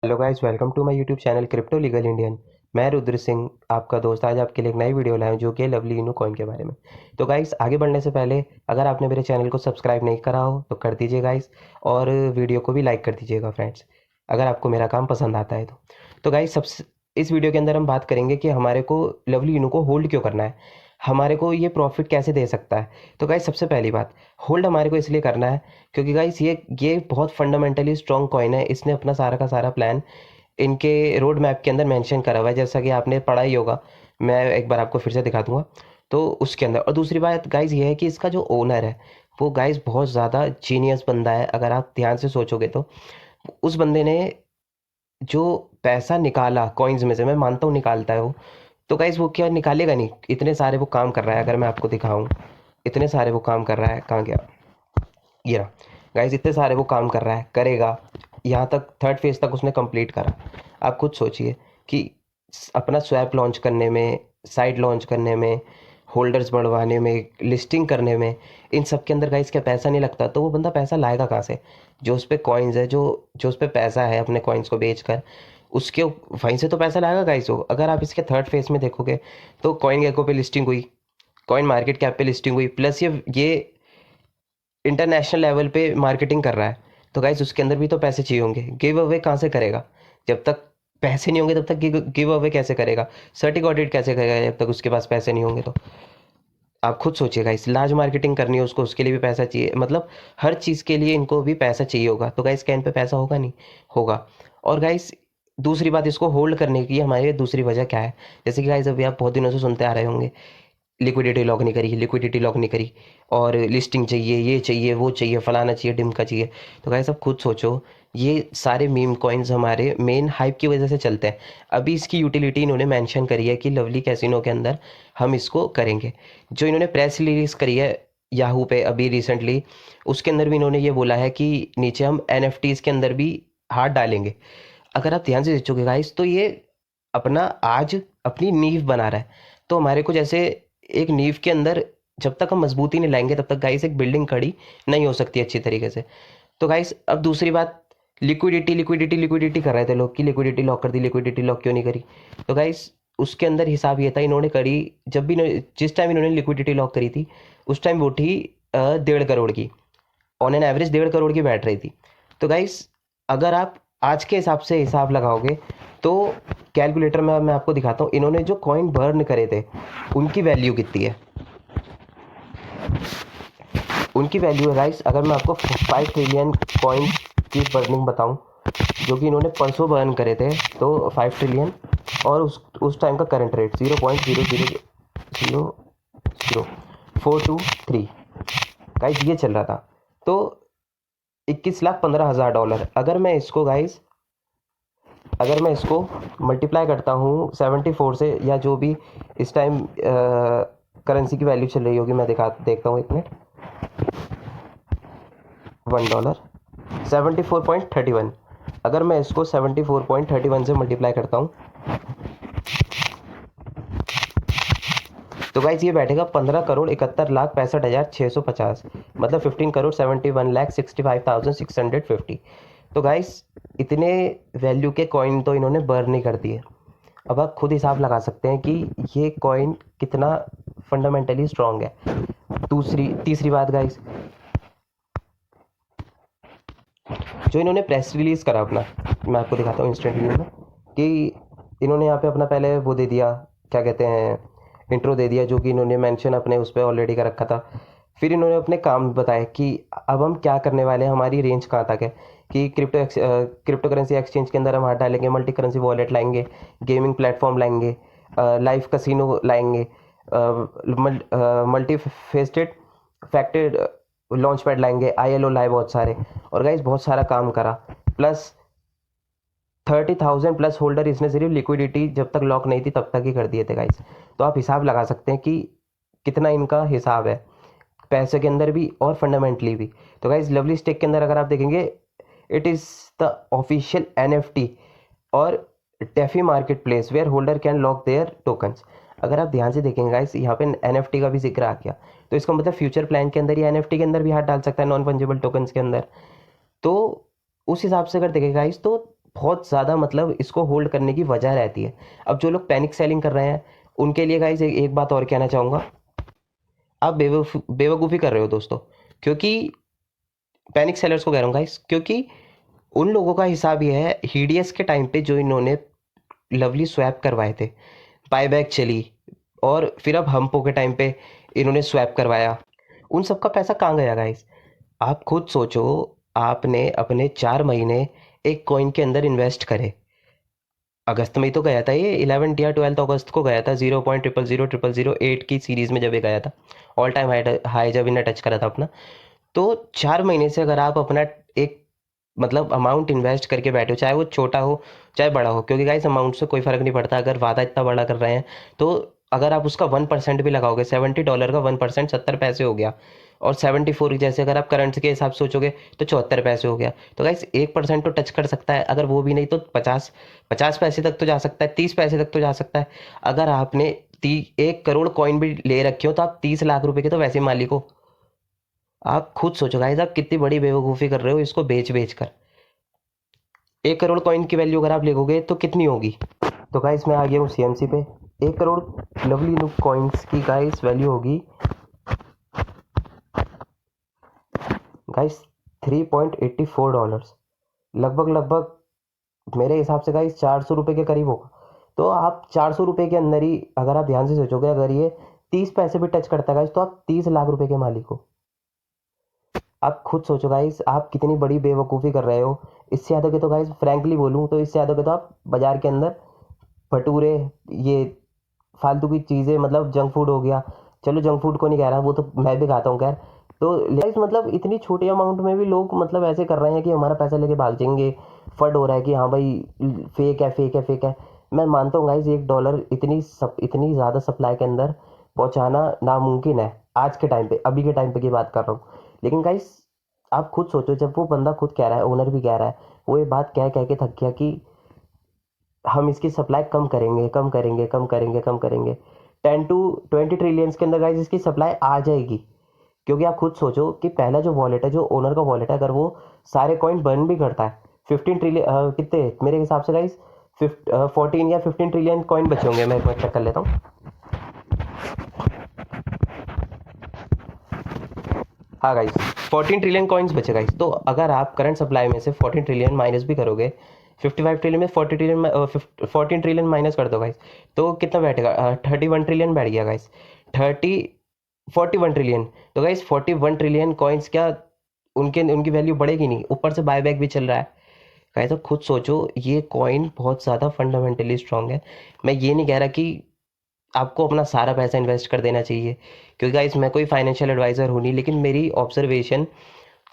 Hello guys, welcome to my YouTube channel crypto legal Indian. मैं रुद्र सिंह, आपका दोस्त, आज आपके लिए एक नई वीडियो लाया हूं जो कि है लवली इनू कॉइन के बारे में। तो गाइस, आगे बढ़ने से पहले अगर आपने मेरे चैनल को सब्सक्राइब नहीं करा हो तो कर दीजिए गाइस, और वीडियो को भी लाइक कर दीजिएगा फ्रेंड्स, अगर आपको मेरा काम पसंद आता है तो गाइस, सबसे इस वीडियो के अंदर हम बात करेंगे कि हमारे को लवली इनू को होल्ड क्यों करना है, हमारे को ये प्रॉफिट कैसे दे सकता है। तो गाइस, सबसे पहली बात, होल्ड हमारे को इसलिए करना है क्योंकि गाइस ये बहुत फंडामेंटली स्ट्रॉन्ग कॉइन है। इसने अपना सारा का सारा प्लान इनके रोड मैप के अंदर मेंशन करा हुआ है, जैसा कि आपने पढ़ा ही होगा। मैं एक बार आपको फिर से दिखा दूंगा तो उसके अंदर। और दूसरी बात गाइज ये है कि इसका जो ओनर है वो गाइज बहुत ज़्यादा जीनियस बंदा है। अगर आप ध्यान से सोचोगे तो उस बंदे ने जो पैसा निकाला कॉइन्स में से, मैं मानता हूँ निकालता है वो, तो गाइज वो क्या निकालेगा नहीं, इतने सारे वो काम कर रहा है। अगर मैं आपको दिखाऊं, इतने सारे वो काम कर रहा है, कहाँ गया ये रहा गाइज, इतने सारे वो काम कर रहा है, करेगा। यहाँ तक थर्ड फेज तक उसने कंप्लीट करा। आप खुद सोचिए कि अपना स्वैप लॉन्च करने में, साइट लॉन्च करने में, होल्डर्स बढ़वाने में, लिस्टिंग करने में, इन सब के अंदर गाइस क्या पैसा नहीं लगता? तो वो बंदा पैसा लाएगा कहाँ से? जो उस पे कॉइन्स है, जो जो उस पे पैसा है अपने कॉइन्स को बेचकर, उसके वहीं से तो पैसा लाएगा गाइस वो। अगर आप इसके थर्ड फेज में देखोगे तो कॉइन गेको पे लिस्टिंग हुई, कॉइन मार्केट कैप पे लिस्टिंग हुई, प्लस ये इंटरनेशनल लेवल पे मार्केटिंग कर रहा है। तो गाइस उसके अंदर भी तो पैसे चाहिए होंगे। गिव अवे कहाँ से करेगा? जब तक पैसे नहीं होंगे तब तक गिव अवे कैसे करेगा? सर्टिक ऑडिट कैसे करेगा जब तक उसके पास पैसे नहीं होंगे? तो आप खुद सोचिएगा, इस लार्ज मार्केटिंग करनी है उसको, उसके लिए भी पैसा चाहिए। मतलब हर चीज़ के लिए इनको भी पैसा चाहिए होगा। तो गाइस क्या इन पे पैसा होगा? नहीं होगा। और गाइस दूसरी बात, इसको होल्ड करने की हमारी दूसरी वजह क्या है? जैसे कि गाइस अभी आप बहुत दिनों से सुनते आ रहे होंगे, लिक्विडिटी लॉक नहीं करी, लिक्विडिटी लॉक नहीं करी, और लिस्टिंग चाहिए, ये चाहिए, वो चाहिए, फलाना चाहिए, डिमका चाहिए। तो गाइस अब खुद सोचो, ये सारे मीम कॉइन्स हमारे मेन हाइप की वजह से चलते हैं। अभी इसकी यूटिलिटी इन्होंने मेंशन करी है कि लवली कैसीनो के अंदर हम इसको करेंगे। जो इन्होंने प्रेस रिलीज करी है याहू पे अभी रिसेंटली, उसके अंदर भी इन्होंने ये बोला है कि नीचे हम एनएफटीज के अंदर भी हाथ डालेंगे। अगर आप ध्यान से सोचोगे गाइस, तो ये अपना आज अपनी नींव बना रहा है। तो हमारे को जैसे एक नींव के अंदर जब तक हम मजबूती नहीं लाएंगे तब तक गाइस एक बिल्डिंग खड़ी नहीं हो सकती अच्छी तरीके से। तो गाइस अब दूसरी बात, लिक्विडिटी लिक्विडिटी लिक्विडिटी कर रहे थे लोग कि लिक्विडिटी लॉक कर दी, लिक्विडिटी लॉक क्यों नहीं करी? तो गाइस उसके अंदर हिसाब ये था, इन्होंने करी जब भी जिस टाइम इन्होंने लिक्विडिटी लॉक करी थी उस टाइम वो थी 1.5 करोड़ की, ऑन एन एवरेज 1.5 करोड़ की बैठ रही थी। तो गाइस अगर आप आज के हिसाब से हिसाब लगाओगे तो कैलकुलेटर में मैं आपको दिखाता हूँ इन्होंने जो कॉइन बर्न करे थे उनकी वैल्यू कितनी है। उनकी वैल्यू है गाइस, अगर मैं आपको 5 ट्रिलियन कॉइन की बर्निंग बताऊं जो कि इन्होंने परसों बर्न करे थे, तो 5 ट्रिलियन, और उस टाइम का करंट रेट 0.000423 गाइस ये चल रहा था। तो 21,15,000 डॉलर। अगर मैं इसको मल्टीप्लाई करता हूँ 74 से, या जो भी इस टाइम करेंसी की वैल्यू चल रही होगी, मैं देखता हूँ एक मिनट। $1 74.31। अगर मैं इसको 74.31 से मल्टीप्लाई करता हूँ तो गाइस ये बैठेगा 15,71,61,65,650, मतलब 15,71,65,650। तो गाइस इतने वैल्यू के कॉइन तो इन्होंने बर्न नहीं कर दिए। अब आप खुद हिसाब लगा सकते हैं कि ये कॉइन कितना फंडामेंटली स्ट्रांग है। तीसरी बात गाइस, जो इन्होंने प्रेस रिलीज करा अपना, मैं आपको दिखाता हूँ इंस्टेंटली में, कि इन्होंने यहाँ पे अपना पहले वो दे दिया, क्या कहते हैं, इंट्रो दे दिया, जो कि इन्होंने मेंशन अपने उस पर ऑलरेडी कर रखा था। फिर इन्होंने अपने काम बताए कि अब हम क्या करने वाले हैं, हमारी रेंज कहाँ तक है, कि क्रिप्टो करेंसी एक्सचेंज के अंदर हम हाथ डालेंगे, मल्टी करेंसी वॉलेट लाएंगे, गेमिंग प्लेटफॉर्म लाएंगे, लाइव कसिनो लाएंगे, मल्टी फेस्टेड फैक्टेड लॉन्च पैड लाएंगे, ILO लाए बहुत सारे। और गाइस बहुत सारा काम करा, प्लस 30,000 प्लस होल्डर इसने सिर्फ लिक्विडिटी जब तक लॉक नहीं थी तब तक ही कर दिए थे गाइस। तो आप हिसाब लगा सकते हैं कि कितना इनका हिसाब है पैसे के अंदर भी और फंडामेंटली भी। तो गाइस लवली स्टेक के अंदर अगर आप देखेंगे, it is the official NFT और DeFi market place where holder can lock their tokens. अगर आप ध्यान से देखेंगे गाइस, यहाँ पे NFT का भी जिक्र आ गया, तो इसका मतलब फ्यूचर प्लान के अंदर ये NFT के अंदर भी हाथ डाल सकता है, नॉन फंजिबल टोकन्स के अंदर। तो उस हिसाब से अगर देखें गाइस, तो बहुत ज़्यादा मतलब इसको होल्ड करने की वजह रहती है। अब जो लोग पैनिक सेलिंग कर रहे हैं उनके लिए गाइस एक बात और कहना चाहूँगा, आप बेवकूफ़ी कर रहे हो दोस्तों। क्योंकि पैनिक सेलर्स को कह रहा हूँ गाइस, क्योंकि उन लोगों का हिसाब ये है हीडीएस के टाइम पे जो इन्होंने लवली स्वैप करवाए थे, बायबैक चली, और फिर अब हम्पो के टाइम पे इन्होंने स्वैप करवाया, उन सबका पैसा कहाँ गया गाइस? आप खुद सोचो, आपने अपने 4 महीने एक कॉइन के अंदर इन्वेस्ट करे, अगस्त में ही तो गया था ये, 11 या 12 अगस्त को गया था, 0.000008 की सीरीज में जब ये गया था, ऑल टाइम हाई जब इन्हें टच करा था अपना। तो 4 महीने से अगर आप अपना एक मतलब अमाउंट इन्वेस्ट करके बैठे हो, चाहे वो छोटा हो चाहे बड़ा हो, क्योंकि गाइस अमाउंट से कोई फर्क नहीं पड़ता, अगर वादा इतना बड़ा कर रहे हैं तो अगर आप उसका 1% भी लगाओगे, $70 का 1% 70 पैसे हो गया, और 74 जैसे अगर आप करंट के हिसाब से सोचोगे तो 74 पैसे हो गया। तो गाइस 1% तो टच कर सकता है, अगर वो भी नहीं तो 50 पैसे तक तो जा सकता है, 30 पैसे तक तो जा सकता है। अगर आपने 1 करोड़ कॉइन भी ले रखे हो तो आप 30 लाख रुपए के तो वैसे मालिक हो। आप खुद सोचो गाइस, आप कितनी बड़ी बेवकूफ़ी कर रहे हो इसको बेच बेच कर। 1 करोड़ कॉइन की वैल्यू अगर आप लिखोगे तो कितनी होगी? तो गाइस मैं आ गया हूँ सीएमसी पे। 1 करोड़ लवली लुक कॉइन्स की गाइस वैल्यू होगी गाइस $3.84, लगभग लगभग मेरे हिसाब से गाइस 400 रुपये के करीब होगा। तो आप 400 रुपये के अंदर ही अगर आप ध्यान से सोचोगे, अगर ये 30 पैसे भी टच करता है गाइस तो आप 30 लाख रुपए के मालिक हो। आप खुद सोचो गाइस, आप कितनी बड़ी बेवकूफ़ी कर रहे हो। इससे ज़्यादा के तो गाइस फ्रैंकली बोलूँ तो इससे ज़्यादा के तो आप बाजार के अंदर भटूरे, ये फालतू की चीज़ें, मतलब जंक फूड हो गया, चलो जंक फूड को नहीं कह रहा, वो तो मैं भी खाता हूँ खैर। तो गाइस मतलब इतनी छोटी अमाउंट में भी लोग मतलब ऐसे कर रहे हैं कि हमारा पैसा लेके भाग जाएंगे, फट हो रहा है कि हाँ भाई फेक है फेक है फेक है। मैं मानता हूँ गाइस $1 इतनी ज़्यादा सप्लाई के अंदर पहुँचाना नामुमकिन है आज के टाइम पे, अभी के टाइम पे की बात कर रहा हूँ। लेकिन गाइस आप खुद सोचो, जब वो बंदा खुद कह रहा है, ओनर भी कह रहा है, वो ये बात कह कह के थक गया कि हम इसकी सप्लाई कम करेंगे कम करेंगे कम करेंगे कम करेंगे, 10 to 20 ट्रिलियंस के अंदर गाइस इसकी सप्लाई आ जाएगी। क्योंकि आप खुद सोचो कि पहला जो वॉलेट है, जो ओनर का वॉलेट है, अगर वो सारे कॉइन बर्न भी करता है, 15 ट्रिलियन कितने मेरे हिसाब से गाइस 14 या 15 ट्रिलियन कॉइन बचे होंगे, मैं एक बार चेक कर लेता हूँ। हाँ गाइस 14 ट्रिलियन कॉइन्स बचे गाइस। तो अगर आप करंट सप्लाई में से 14 ट्रिलियन माइनस भी करोगे, 55 ट्रिलियन में 14 ट्रिलियन माइनस कर दो गाइस, तो कितना बैठेगा? 31 ट्रिलियन बैठ गया गाइस। 41 ट्रिलियन। तो गाइस 41 ट्रिलियन कॉइन्स क्या उनके उनकी वैल्यू बढ़ेगी नहीं? ऊपर से बायबैक भी चल रहा है गाइस। तो खुद सोचो, ये कॉइन बहुत ज़्यादा फंडामेंटली स्ट्रांग है। मैं ये नहीं कह रहा कि आपको अपना सारा पैसा इन्वेस्ट कर देना चाहिए, क्योंकि गाइस मैं कोई फाइनेंशियल एडवाइज़र हूँ नहीं, लेकिन मेरी ऑब्जर्वेशन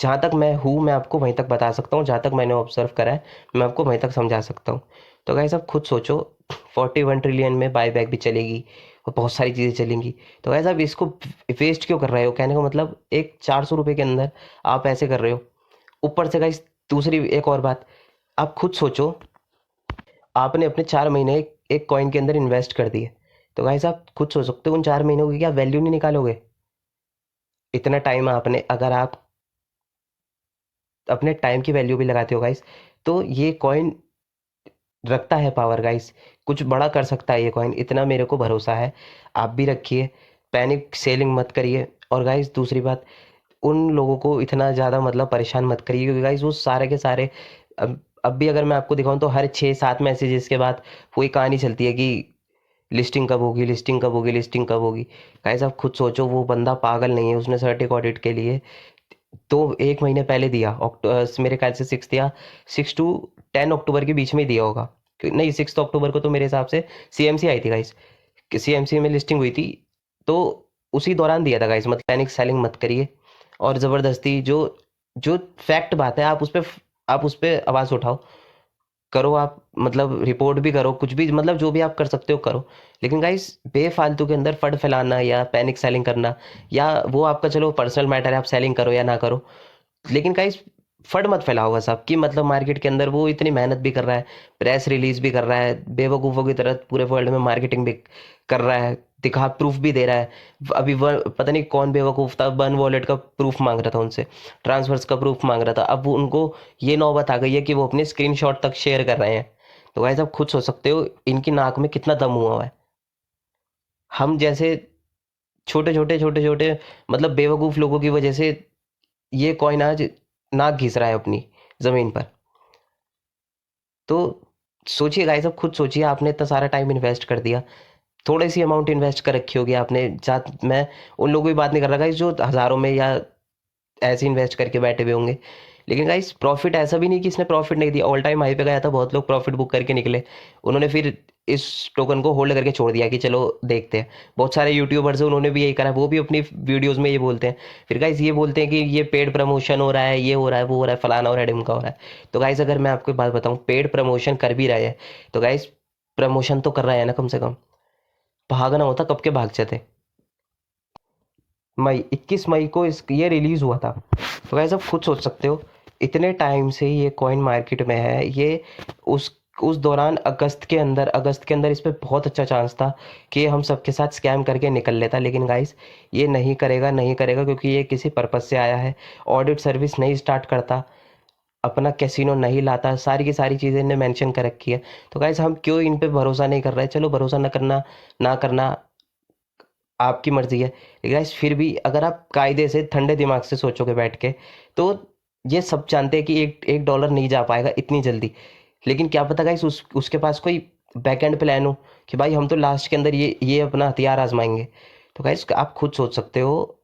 जहाँ तक मैं हूँ मैं आपको वहीं तक बता सकता हूँ, जहाँ तक मैंने ऑब्जर्व करा है मैं आपको वहीं तक समझा सकता हूँ। तो गाइस आप खुद सोचो, 41 ट्रिलियन में बायबैक भी चलेगी और बहुत सारी चीज़ें चलेंगी। तो गाइस आप इसको वेस्ट क्यों कर रहे हो? कहने का मतलब एक 400 रुपये के अंदर आप ऐसे कर रहे हो। ऊपर से गाइस दूसरी एक और बात, आप खुद सोचो, आपने अपने 4 महीने एक कॉइन के अंदर इन्वेस्ट कर दिए, तो गाइस आप खुद सोच सकते हो उन 4 महीनों की क्या वैल्यू नहीं निकालोगे? इतना टाइम आपने, अगर आप अपने टाइम की वैल्यू भी लगाते हो गाइस, तो ये कॉइन रखता है पावर गाइस, कुछ बड़ा कर सकता है ये कॉइन, इतना मेरे को भरोसा है। आप भी रखिए, पैनिक सेलिंग मत करिए। और गाइस दूसरी बात, उन लोगों को इतना ज़्यादा मतलब परेशान मत करिए, क्योंकि गाइस वो सारे के सारे अब भी अगर मैं आपको दिखाऊं तो हर 6-7 मैसेजेस के बाद वही कहानी चलती है कि लिस्टिंग कब होगी, लिस्टिंग कब होगी, लिस्टिंग कब होगी। गाइस आप खुद सोचो, वो बंदा पागल नहीं है, उसने सर्टिक ऑडिट के लिए तो 1 महीने पहले दिया, मेरे ख्याल से 6 या 10 अक्टूबर के बीच में ही दिया होगा। नहीं, 6 अक्टूबर को तो मेरे हिसाब से सीएमसी आई थी गाइस, सीएमसी में लिस्टिंग हुई थी, तो उसी दौरान दिया था गाइस। मतलब पैनिक सेलिंग मत करिए, और ज़बरदस्ती जो जो फैक्ट बात है आप उस पर आवाज़ उठाओ, करो आप, मतलब रिपोर्ट भी करो, कुछ भी, मतलब जो भी आप कर सकते हो करो। लेकिन गाइस बेफालतू के अंदर फंड फैलाना या पैनिक सेलिंग करना, या वो आपका चलो पर्सनल मैटर है, आप सेलिंग करो या ना करो, लेकिन गाइस फंड मत फैलाओ बस आपकी, मतलब मार्केट के अंदर वो इतनी मेहनत भी कर रहा है, प्रेस रिलीज भी कर रहा है, बेवकूफ़ों की तरह पूरे वर्ल्ड में मार्केटिंग भी कर रहा है, दिखा, प्रूफ भी दे रहा है। अभी पता नहीं कौन बेवकूफ़ था, वन वॉलेट का प्रूफ मांग रहा था उनसे, ट्रांसफर्स का प्रूफ मांग रहा था। अब उनको ये नौबत आ गई है कि वो अपने स्क्रीनशॉट तक शेयर कर रहे हैं। तो गाइस आप खुद सोच सकते हो इनकी नाक में कितना दम हुआ है। हम जैसे छोटे छोटे मतलब बेवकूफ़ लोगों की वजह से ये कॉइन आज नाक घिस रहा है अपनी ज़मीन पर। तो सोचिए गाइस, अब खुद सोचिए, आपने इतना सारा टाइम इन्वेस्ट कर दिया, थोड़ी सी अमाउंट इन्वेस्ट कर रखी होगी आपने। मैं उन लोगों की बात नहीं कर रहा गाइस जो हज़ारों में या ऐसे इन्वेस्ट करके बैठे हुए होंगे। लेकिन गाइस प्रॉफिट ऐसा भी नहीं कि इसने प्रॉफिट नहीं दिया, ऑल टाइम हाई पे गया था, बहुत लोग प्रॉफिट बुक करके निकले। उन्होंने फिर इस टोकन को होल्ड करके छोड़ दिया कि चलो देखते हैं। बहुत सारे यूट्यूबर्स हैं, उन्होंने भी यही करा, वो भी अपनी वीडियोस में ये बोलते हैं। फिर गाइस ये बोलते हैं कि ये पेड प्रमोशन हो रहा है, ये हो रहा है, वो हो रहा है, फलाना हो रहा है, ढिमका हो रहा है। तो गाइस अगर मैं आपको एक बात बताऊं, पेड प्रमोशन कर भी रहे हैं तो गाइस प्रमोशन तो कर रहे हैं ना, कम से कम भागना होता कब के भाग जाते। मई 21 मई को इस ये रिलीज हुआ था। तो गाइस आप खुद सोच सकते हो, इतने टाइम से ये कॉइन मार्केट में है। ये उस उस दौरान अगस्त के अंदर इस पे बहुत अच्छा चांस था कि ये हम सबके साथ स्कैम करके निकल लेता। लेकिन गाइस ये नहीं करेगा, नहीं करेगा, क्योंकि ये किसी पर्पज से आया है। ऑडिट सर्विस नहीं स्टार्ट करता, अपना कैसीनो नहीं लाता, सारी की सारी चीज़ें इन्हें मेंशन कर रखी है। तो गाइस हम क्यों इन पे भरोसा नहीं कर रहे हैं? चलो भरोसा ना करना, ना करना आपकी मर्जी है। लेकिन गाइस फिर भी अगर आप कायदे से ठंडे दिमाग से सोचोगे बैठ के, तो ये सब जानते हैं कि एक एक डॉलर नहीं जा पाएगा इतनी जल्दी। लेकिन क्या पता गाइस उसके पास कोई बैकएंड प्लान हो कि भाई हम तो लास्ट के अंदर ये अपना हथियार आजमाएंगे। तो गाइस आप खुद सोच सकते हो,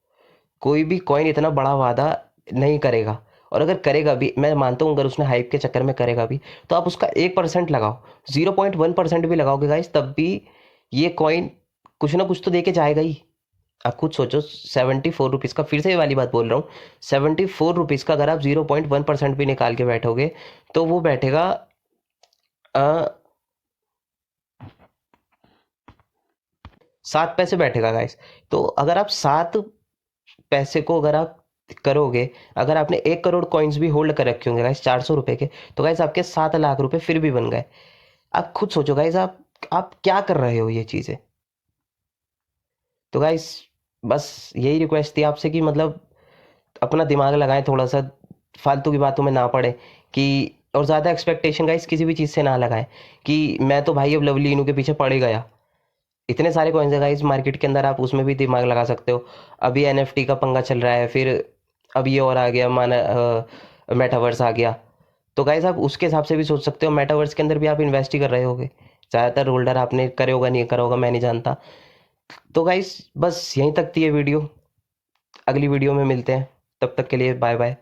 कोई भी कॉइन इतना बड़ा वादा नहीं करेगा। और अगर करेगा भी, मैं मानता हूँ अगर उसने हाइप के चक्कर में करेगा भी, तो आप उसका 1% लगाओ, 0.1% भी लगाओगे गाइस, तब भी ये कॉइन कुछ ना कुछ तो दे के जाएगा ही। आप खुद सोचो, 74 रुपीज़ का, फिर से ये वाली बात बोल रहा हूँ, 74 रुपीज़ का अगर आप 0.1% भी निकाल के बैठोगे तो वो बैठेगा 7 पैसे बैठेगा गाइस। तो अगर आप 7 पैसे को अगर आप करोगे, अगर आपने 1 करोड़ कॉइन्स भी होल्ड कर रखे होंगे गाइस 400 रुपए के, तो गाइस आपके 7 लाख रुपए फिर भी बन गए। आप खुद सोचो गाइस, आप क्या कर रहे हो ये चीज़ें। तो गाइस बस यही रिक्वेस्ट थी आपसे कि मतलब अपना दिमाग लगाएं थोड़ा सा, फालतू की बातों में ना पड़े कि, और ज़्यादा एक्सपेक्टेशन गाइस किसी भी चीज़ से ना लगाएं कि मैं तो भाई अब लवली इनू के पीछे पड़ ही गया। इतने सारे कॉइन्स है गाइस मार्केट के अंदर, आप उसमें भी दिमाग लगा सकते हो। अभी एनएफटी का पंगा चल रहा है, फिर अब ये और आ गया, माना मेटावर्स आ गया। तो गाइस आप उसके हिसाब से भी सोच सकते हो, मेटावर्स के अंदर भी आप इन्वेस्ट ही कर रहे होगे। ज़्यादातर होल्डर आपने करे होगा, नहीं करा होगा, मैं नहीं जानता। तो गाइस बस यहीं तक थी ये वीडियो, अगली वीडियो में मिलते हैं, तब तक के लिए बाय बाय।